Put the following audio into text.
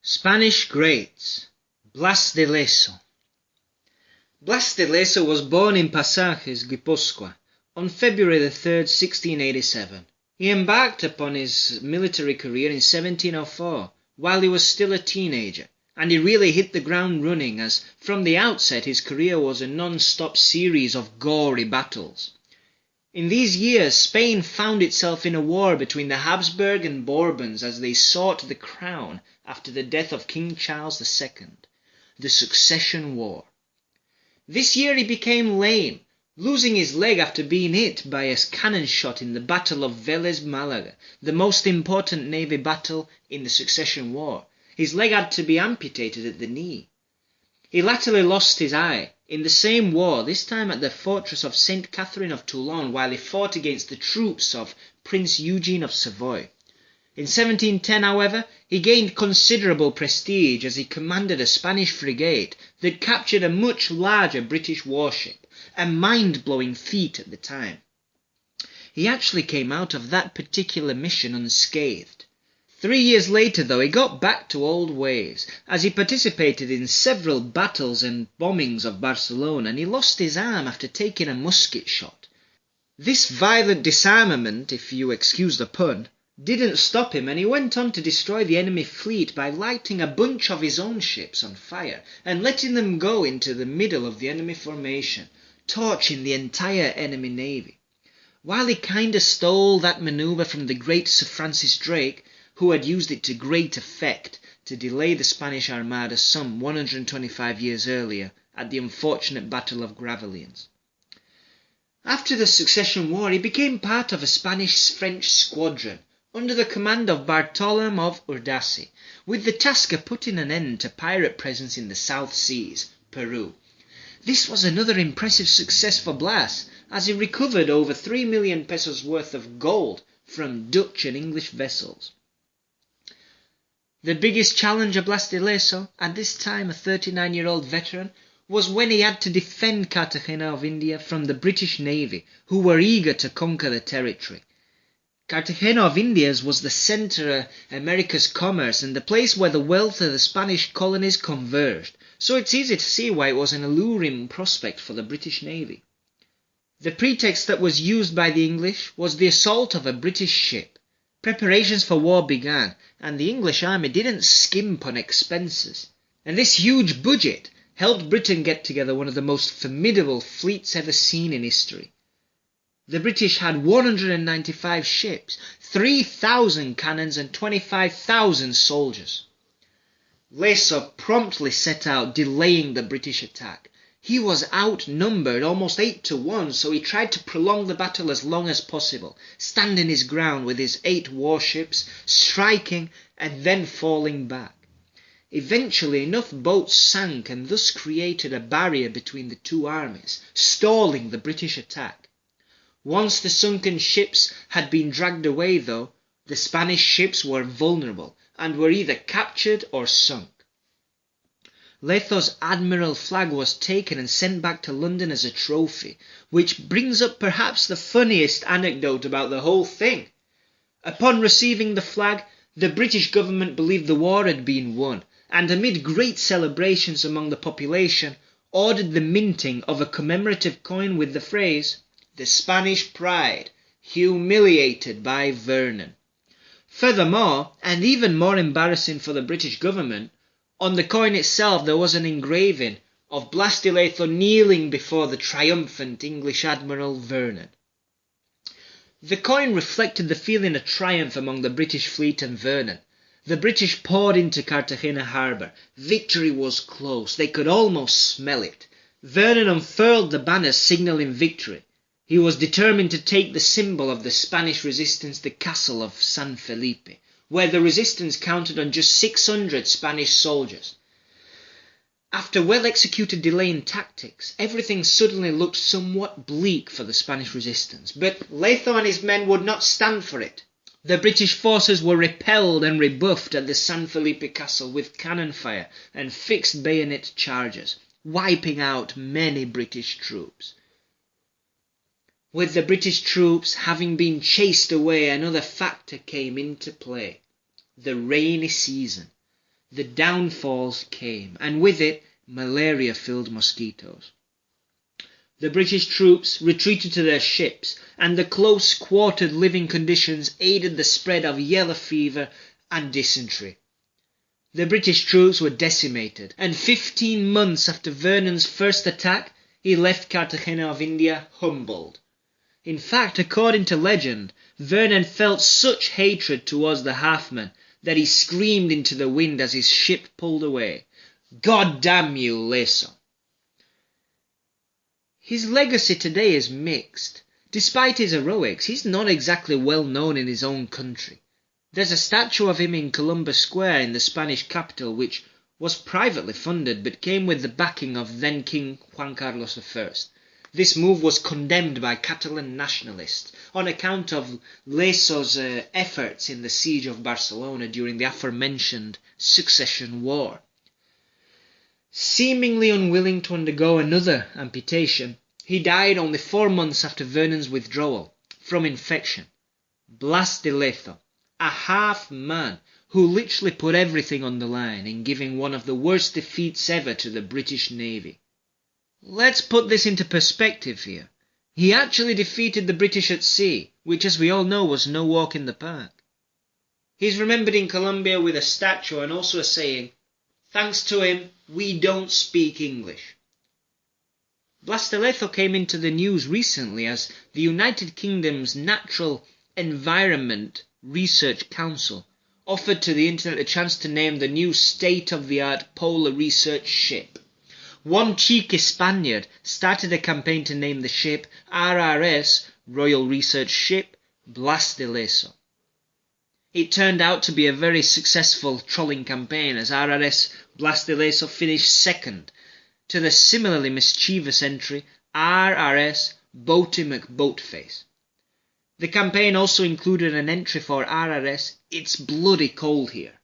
Spanish Greats. Blas de Lezo. Blas de Lezo was born in Pasajes, Guipúzcoa, on February 3rd, 1687. He embarked upon his military career in 1704, while he was still a teenager, and he really hit the ground running as, from the outset, his career was a non-stop series of gory battles. In these years, Spain found itself in a war between the Habsburg and Bourbons as they sought the crown after the death of King Charles II, the Succession War. This year he became lame, losing his leg after being hit by a cannon shot in the Battle of Vélez Málaga, the most important navy battle in the Succession War. His leg had to be amputated at the knee. He latterly lost his eye in the same war, this time at the fortress of St. Catherine of Toulon, while he fought against the troops of Prince Eugene of Savoy. In 1710, however, he gained considerable prestige as he commanded a Spanish frigate that captured a much larger British warship, a mind-blowing feat at the time. He actually came out of that particular mission unscathed. 3 years later, though, he got back to old ways, as he participated in several battles and bombings of Barcelona, and he lost his arm after taking a musket shot. This violent disarmament, if you excuse the pun, didn't stop him, and he went on to destroy the enemy fleet by lighting a bunch of his own ships on fire and letting them go into the middle of the enemy formation, torching the entire enemy navy. While he kinda stole that maneuver from the great Sir Francis Drake, who had used it to great effect to delay the Spanish Armada some 125 years earlier at the unfortunate Battle of Gravelines. After the Succession War, he became part of a Spanish-French squadron under the command of Bartolome of Urdaci, with the task of putting an end to pirate presence in the South Seas, Peru. This was another impressive success for Blas, as he recovered over 3 million pesos worth of gold from Dutch and English vessels. The biggest challenge of Blas de Lezo, at this time a 39-year-old veteran, was when he had to defend Cartagena of India from the British Navy, who were eager to conquer the territory. Cartagena of Indias was the centre of America's commerce and the place where the wealth of the Spanish colonies converged, so it's easy to see why it was an alluring prospect for the British Navy. The pretext that was used by the English was the assault of a British ship. Preparations for war began, and the English army didn't skimp on expenses. And this huge budget helped Britain get together one of the most formidable fleets ever seen in history. The British had 195 ships, 3,000 cannons and 25,000 soldiers. Lezo promptly set out delaying the British attack. He was outnumbered almost 8-1, so he tried to prolong the battle as long as possible, standing his ground with his 8 warships, striking and then falling back. Eventually enough boats sank and thus created a barrier between the two armies, stalling the British attack. Once the sunken ships had been dragged away, though, the Spanish ships were vulnerable and were either captured or sunk. Lezo's admiral flag was taken and sent back to London as a trophy, which brings up perhaps the funniest anecdote about the whole thing. Upon receiving the flag, the British government believed the war had been won, and amid great celebrations among the population, ordered the minting of a commemorative coin with the phrase, "The Spanish Pride, humiliated by Vernon." Furthermore, and even more embarrassing for the British government, on the coin itself there was an engraving of Blas de Lezo kneeling before the triumphant English Admiral Vernon. The coin reflected the feeling of triumph among the British fleet and Vernon. The British poured into Cartagena harbour. Victory was close. They could almost smell it. Vernon unfurled the banners signalling victory. He was determined to take the symbol of the Spanish resistance, the castle of San Felipe, where the resistance counted on just 600 Spanish soldiers. After well-executed delaying tactics, everything suddenly looked somewhat bleak for the Spanish resistance, but Lezo and his men would not stand for it. The British forces were repelled and rebuffed at the San Felipe castle with cannon fire and fixed bayonet charges, wiping out many British troops. With the British troops having been chased away, another factor came into play: the rainy season. the downfalls came, and with it, malaria-filled mosquitoes. The British troops retreated to their ships, and the close-quartered living conditions aided the spread of yellow fever and dysentery. The British troops were decimated, and 15 months after Vernon's first attack, he left Cartagena of India humbled. In fact, according to legend, Vernon felt such hatred towards the halfmen that he screamed into the wind as his ship pulled away, "God damn you, Lezo!" His legacy today is mixed. Despite his heroics, he's not exactly well known in his own country. There's a statue of him in Columbus Square in the Spanish capital which was privately funded but came with the backing of then-King Juan Carlos I. This move was condemned by Catalan nationalists on account of Lezo's efforts in the siege of Barcelona during the aforementioned Succession War. Seemingly unwilling to undergo another amputation, he died only 4 months after Vernon's withdrawal from infection. Blas de Lezo, a half-man who literally put everything on the line in giving one of the worst defeats ever to the British Navy. Let's put this into perspective here. He actually defeated the British at sea, which as we all know was no walk in the park. He's remembered in Colombia with a statue and also a saying, "Thanks to him, we don't speak English." Blas de Lezo came into the news recently as the United Kingdom's Natural Environment Research Council offered to the internet a chance to name the new state-of-the-art polar research ship. One cheeky Spaniard started a campaign to name the ship RRS, Royal Research Ship, Blas de Lezo. It turned out to be a very successful trolling campaign as RRS Blas de Lezo finished second to the similarly mischievous entry RRS Boaty McBoatface. The campaign also included an entry for RRS It's Bloody Cold Here.